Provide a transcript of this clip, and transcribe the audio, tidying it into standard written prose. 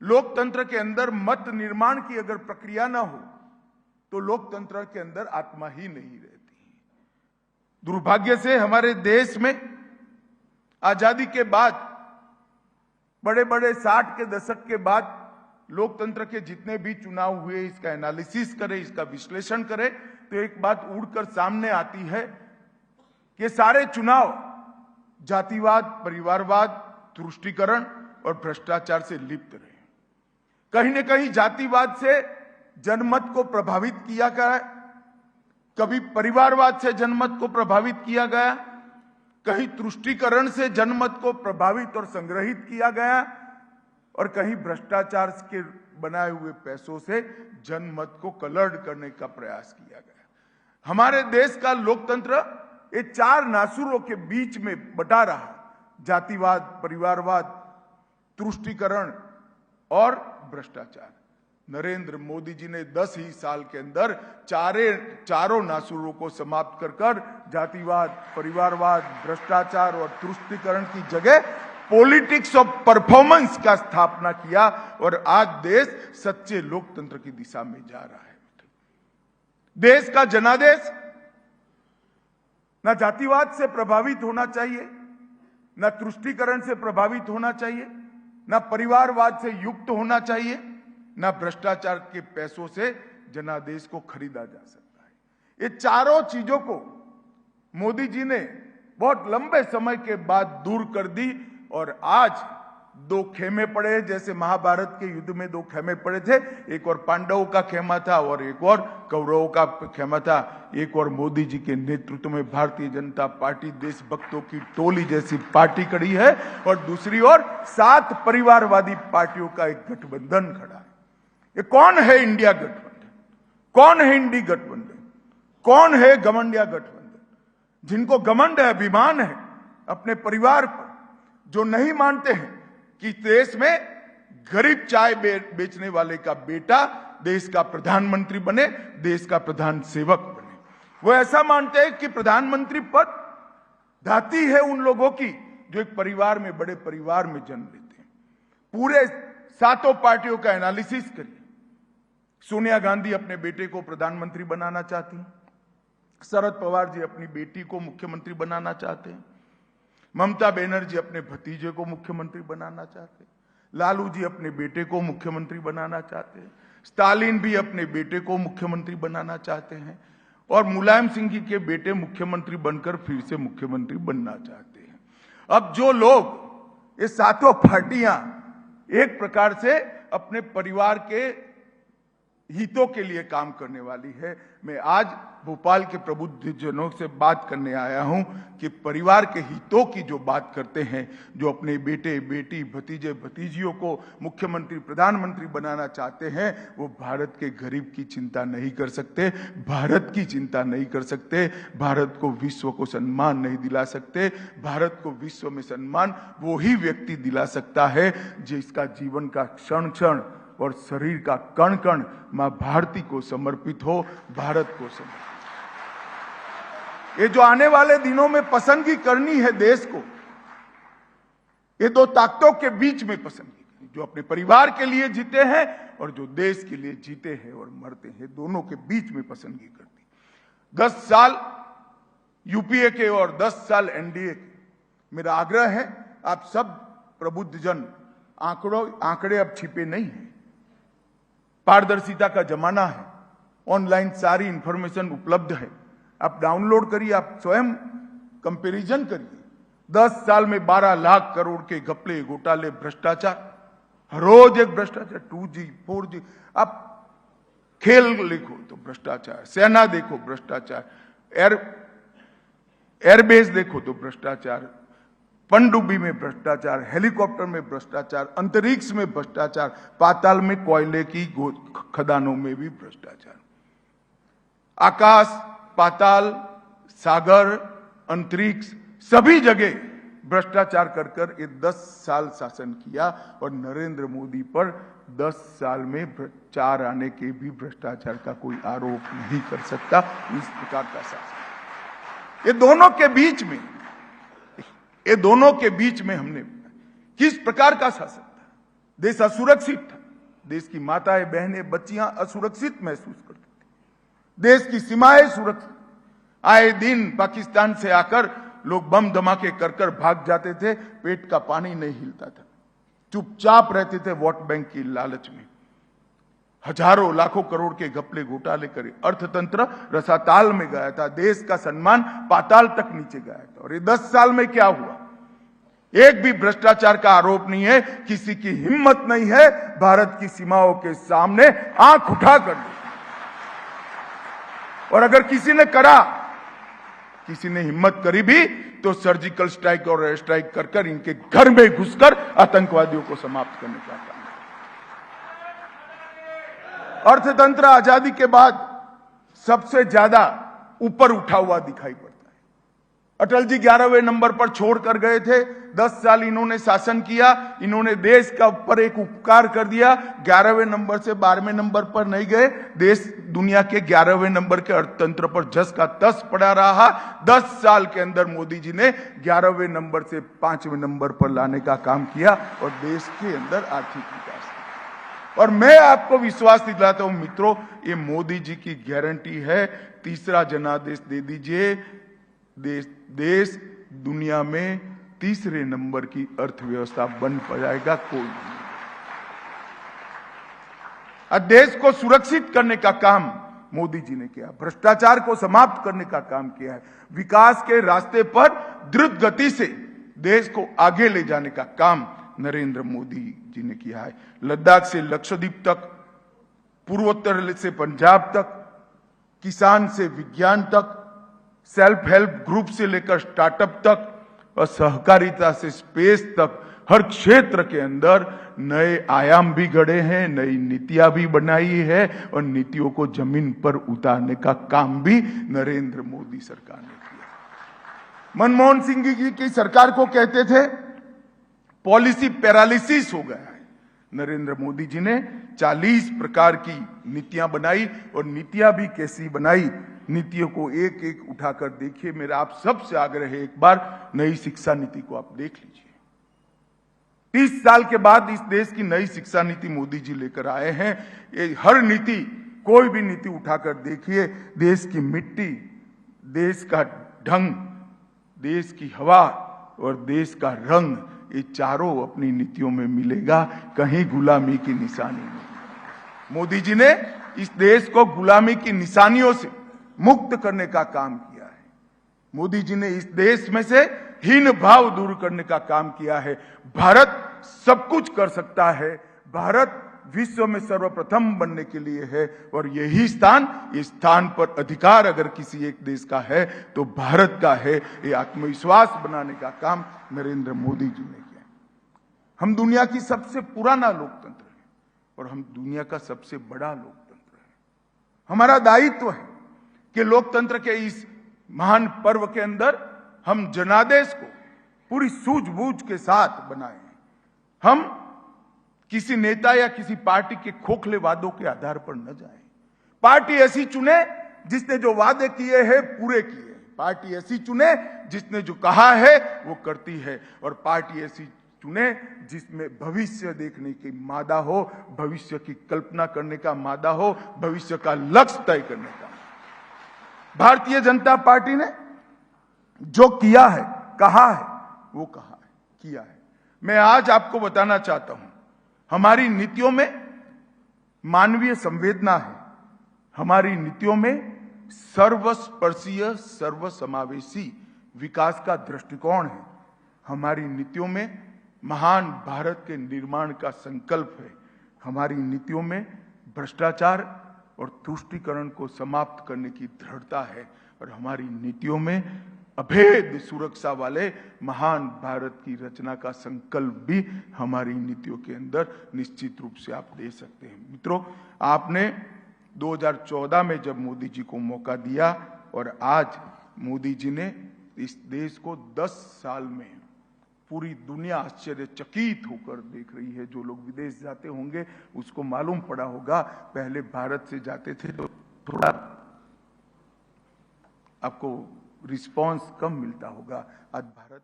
लोकतंत्र के अंदर मत निर्माण की अगर प्रक्रिया ना हो तो लोकतंत्र के अंदर आत्मा ही नहीं रहती। दुर्भाग्य से हमारे देश में आजादी के बाद बड़े बड़े 60 के दशक के बाद लोकतंत्र के जितने भी चुनाव हुए, इसका एनालिसिस करें, इसका विश्लेषण करें, तो एक बात उड़कर सामने आती है कि सारे चुनाव जातिवाद, परिवारवाद, तुष्टीकरण और भ्रष्टाचार से लिप्त रहे। कहीं न कहीं जातिवाद से जनमत को प्रभावित किया गया, कभी परिवारवाद से जनमत को प्रभावित किया गया, कहीं तुष्टीकरण से जनमत को प्रभावित और संग्रहित किया गया, और कहीं भ्रष्टाचार के बनाए हुए पैसों से जनमत को कलर्ड करने का प्रयास किया गया। हमारे देश का लोकतंत्र ये चार नासुरों के बीच में बटा रहा, जातिवाद, परिवारवाद, तुष्टीकरण और भ्रष्टाचार। नरेंद्र मोदी जी ने 10 ही साल के अंदर चारों नासुरों को समाप्त कर जातिवाद, परिवारवाद, भ्रष्टाचार और तुष्टीकरण की जगह पॉलिटिक्स ऑफ परफॉर्मेंस का स्थापना किया और आज देश सच्चे लोकतंत्र की दिशा में जा रहा है। देश का जनादेश ना जातिवाद से प्रभावित होना चाहिए, ना तुष्टीकरण से प्रभावित होना चाहिए, ना परिवारवाद से युक्त होना चाहिए, ना भ्रष्टाचार के पैसों से जनादेश को खरीदा जा सकता है। ये चारों चीजों को मोदी जी ने बहुत लंबे समय के बाद दूर कर दी और आज दो खेमे पड़े, जैसे महाभारत के युद्ध में दो खेमे पड़े थे, एक और पांडवों का खेमा था और एक और कौरवों का खेमा था। एक और मोदी जी के नेतृत्व में भारतीय जनता पार्टी देशभक्तों की टोली जैसी पार्टी खड़ी है और दूसरी ओर 7 परिवारवादी पार्टियों का एक गठबंधन खड़ा है। ये कौन है इंडिया गठबंधन? कौन है इंडी गठबंधन? कौन है घमंडिया गठबंधन? जिनको घमंड है, अभिमान है अपने परिवार पर, जो नहीं मानते हैं कि देश में गरीब चाय बेचने वाले का बेटा देश का प्रधानमंत्री बने, देश का प्रधान सेवक बने। वो ऐसा मानते हैं कि प्रधानमंत्री पद धाती है उन लोगों की जो एक परिवार में, बड़े परिवार में जन्म लेते हैं। पूरे 7 पार्टियों का एनालिसिस करिए। सोनिया गांधी अपने बेटे को प्रधानमंत्री बनाना चाहती हैं, शरद पवार जी अपनी बेटी को मुख्यमंत्री बनाना चाहते हैं, ममता बनर्जी अपने भतीजे को मुख्यमंत्री बनाना चाहते हैं, लालू जी अपने बेटे को मुख्यमंत्री बनाना चाहते हैं, स्टालिन भी अपने बेटे को मुख्यमंत्री बनाना चाहते हैं और मुलायम सिंह जी के बेटे मुख्यमंत्री बनकर फिर से मुख्यमंत्री बनना चाहते हैं। अब जो लोग ये 7 पार्टियां एक प्रकार से अपने परिवार के हितों के लिए काम करने वाली है, मैं आज भोपाल के प्रबुद्धजनों से बात करने आया हूं कि परिवार के हितों की जो बात करते हैं, जो अपने बेटे, बेटी, भतीजे, भतीजियों को मुख्यमंत्री, प्रधानमंत्री बनाना चाहते हैं, वो भारत के गरीब की चिंता नहीं कर सकते, भारत की चिंता नहीं कर सकते, भारत को विश्व को सम्मान नहीं दिला सकते। भारत को विश्व में सम्मान वो ही व्यक्ति दिला सकता है जिसका जीवन का क्षण क्षण और शरीर का कण कण मां भारती को समर्पित हो, भारत को समर्पित। ये जो आने वाले दिनों में पसंदगी करनी है देश को, ये 2 ताकतों के बीच में पसंदगी करनी, जो अपने परिवार के लिए जीते हैं और जो देश के लिए जीते हैं और मरते हैं, दोनों के बीच में पसंदगी करनी। 10 साल यूपीए के और 10 साल एनडीए के। मेरा आग्रह है, आप सब प्रबुद्धजन, आंकड़े अब छिपे नहीं हैं, पारदर्शिता का जमाना है, ऑनलाइन सारी इंफॉर्मेशन उपलब्ध है, आप डाउनलोड करिए, आप स्वयं कंपैरिजन करिए। 10 साल में 12 लाख करोड़ के घपले, घोटाले, भ्रष्टाचार, हर रोज एक भ्रष्टाचार, 2G, 4G, आप खेल देखो तो भ्रष्टाचार, सेना देखो भ्रष्टाचार, एयरबेस देखो तो भ्रष्टाचार, पनडुब्बी में भ्रष्टाचार, हेलीकॉप्टर में भ्रष्टाचार, अंतरिक्ष में भ्रष्टाचार, पाताल में कोयले की खदानों में भी भ्रष्टाचार। आकाश, पाताल, सागर, अंतरिक्ष, सभी जगह भ्रष्टाचार कर ये 10 साल शासन किया और नरेंद्र मोदी पर 10 साल में 4 आने के भी भ्रष्टाचार का कोई आरोप नहीं कर सकता। इस प्रकार का शासन, ये दोनों के बीच में हमने किस प्रकार का शासन था। देश असुरक्षित था। देश की माताएं, बहनें, बच्चियां असुरक्षित महसूस करती थी। देश की सीमाएं सुरक्षित। आए दिन पाकिस्तान से आकर लोग बम धमाके कर कर भाग जाते थे, पेट का पानी नहीं हिलता था, चुपचाप रहते थे वोट बैंक की लालच में। हजारों लाखों करोड़ के घपले घोटाले करे, अर्थतंत्र रसाताल में गया था, देश का सम्मान पाताल तक नीचे गया था। और ये 10 साल में क्या हुआ? एक भी भ्रष्टाचार का आरोप नहीं है। किसी की हिम्मत नहीं है भारत की सीमाओं के सामने आंख उठाकर देखने। और अगर किसी ने करा, किसी ने हिम्मत करी भी, तो सर्जिकल स्ट्राइक और एयर स्ट्राइक कर कर इनके घर में घुसकर आतंकवादियों को समाप्त करने का काम। अर्थतंत्र आजादी के बाद सबसे ज्यादा ऊपर उठा हुआ दिखाई पड़ता है। अटल जी 11वें नंबर पर छोड़कर गए थे। 10 साल इन्होंने शासन किया, इन्होंने देश का ऊपर एक उपकार कर दिया। 11वें नंबर से 12वें नंबर पर नहीं गए, देश दुनिया के 11वें नंबर के अर्थतंत्र पर जस का तस पड़ा रहा। 10 साल के अंदर मोदी जी ने 11वें नंबर से 5वें नंबर पर लाने का काम किया और देश के अंदर आर्थिक विकास। और मैं आपको विश्वास दिलाता हूं मित्रों, ये मोदी जी की गारंटी है। तीसरा जनादेश दे दीजिए, देश दुनिया में तीसरे नंबर की अर्थव्यवस्था बन जाएगा। कोई नहीं। देश को सुरक्षित करने का काम मोदी जी ने किया, भ्रष्टाचार को समाप्त करने का काम किया है, विकास के रास्ते पर द्रुत गति से देश को आगे ले जाने का काम नरेंद्र मोदी जी ने किया है। लद्दाख से लक्षद्वीप तक, पूर्वोत्तर से पंजाब तक, किसान से विज्ञान तक, सेल्फ हेल्प ग्रुप से लेकर स्टार्टअप तक और सहकारिता से स्पेस तक, हर क्षेत्र के अंदर नए आयाम भी गढ़े हैं, नई नीतियां भी बनाई है और नीतियों को जमीन पर उतारने का काम भी नरेंद्र मोदी सरकार ने किया। मनमोहन सिंह जी की सरकार को कहते थे पॉलिसी पैरालिसिस हो गया है। नरेंद्र मोदी जी ने 40 प्रकार की नीतियां बनाई और नीतियां भी कैसी बनाई, नीतियों को एक एक उठाकर देखिए। मेरा आप सबसे आग्रह है, एक बार नई शिक्षा नीति को आप देख लीजिए। 30 साल के बाद इस देश की नई शिक्षा नीति मोदी जी लेकर आए हैं। ये हर नीति, कोई भी नीति उठाकर देखिए, देश की मिट्टी, देश का ढंग, देश की हवा और देश का रंग, ये चारों अपनी नीतियों में मिलेगा। कहीं गुलामी की निशानी नहीं। मोदी जी ने इस देश को गुलामी की निशानियों से मुक्त करने का काम किया है। मोदी जी ने इस देश में से हीन भाव दूर करने का काम किया है। भारत सब कुछ कर सकता है, भारत विश्व में सर्वप्रथम बनने के लिए है और यही स्थान, इस स्थान पर अधिकार अगर किसी एक देश का है तो भारत का है। ये आत्मविश्वास बनाने का काम नरेंद्र मोदी जी ने किया। हम दुनिया की सबसे पुराना लोकतंत्र है और हम दुनिया का सबसे बड़ा लोकतंत्र है। हमारा दायित्व है कि लोकतंत्र के इस महान पर्व के अंदर हम जनादेश को पूरी सूझबूझ के साथ बनाएं। हम किसी नेता या किसी पार्टी के खोखले वादों के आधार पर न जाएं। पार्टी ऐसी चुने जिसने जो वादे किए हैं पूरे किए। पार्टी ऐसी चुने जिसने जो कहा है वो करती है और पार्टी ऐसी चुने जिसमें भविष्य देखने की मादा हो, भविष्य की कल्पना करने का मादा हो, भविष्य का लक्ष्य तय करने का। भारतीय जनता पार्टी ने जो किया है, कहा है, वो कहा है, किया है। मैं आज आपको बताना चाहता हूं, हमारी नीतियों में मानवीय संवेदना है, हमारी नीतियों में सर्वस्पर्शीय सर्वसमावेशी विकास का दृष्टिकोण है, हमारी नीतियों में महान भारत के निर्माण का संकल्प है, हमारी नीतियों में भ्रष्टाचार और तुष्टीकरण को समाप्त करने की दृढ़ता है और हमारी नीतियों में अभेद सुरक्षा वाले महान भारत की रचना का संकल्प भी हमारी नीतियों के अंदर निश्चित रूप से आप दे सकते हैं। मित्रों, आपने 2014 में जब मोदी जी को मौका दिया और आज मोदी जी ने इस देश को 10 साल में पूरी दुनिया आश्चर्यचकित होकर देख रही है। जो लोग विदेश जाते होंगे उसको मालूम पड़ा होगा, पहले भारत से जाते थे तो थोड़ा आपको रिस्पांस कम मिलता होगा। आज भारत